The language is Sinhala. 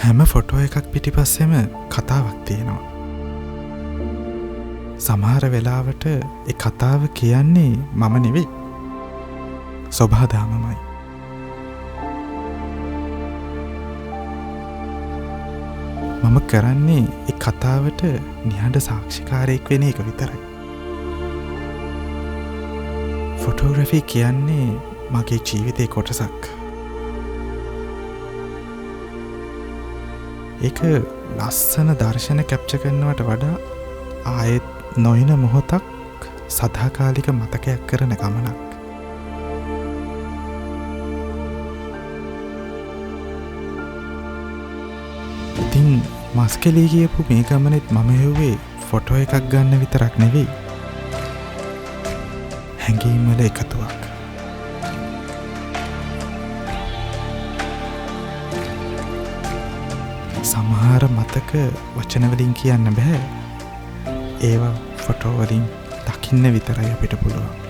හැම ෆොටෝ එකක් පිටිපස්සෙම කතාවක් තියෙනවා. සමහර වෙලාවට ඒ කතාව කියන්නේ මම නෙවෙයි. සොබාදාමමයි. මම කරන්නේ ඒ කතාවට නිහඬ සාක්ෂිකාරයෙක් වෙන එක විතරයි. ෆොටෝග්‍රැෆි කියන්නේ මගේ ජීවිතේ කොටසක්. ඒක ලස්සන දර්ශන කැප්චර් කරනවට වඩා ආයෙත් නොයන මොහොතක් සදාකාලික මතකයක් කරන ගමනක්. ඉතින් මස්කලී කියපු මේ ගමනෙත් මම හෙව්වේ ෆොටෝ එකක් ගන්න විතරක් නෙවෙයි. හැඟීම්වල එකතුවක්. සමහර මතක වචනවලින් කියන්න බෑ. ඒවා ෆොටෝ වලින් දකින්න විතරයි අපිට පුළුවන්.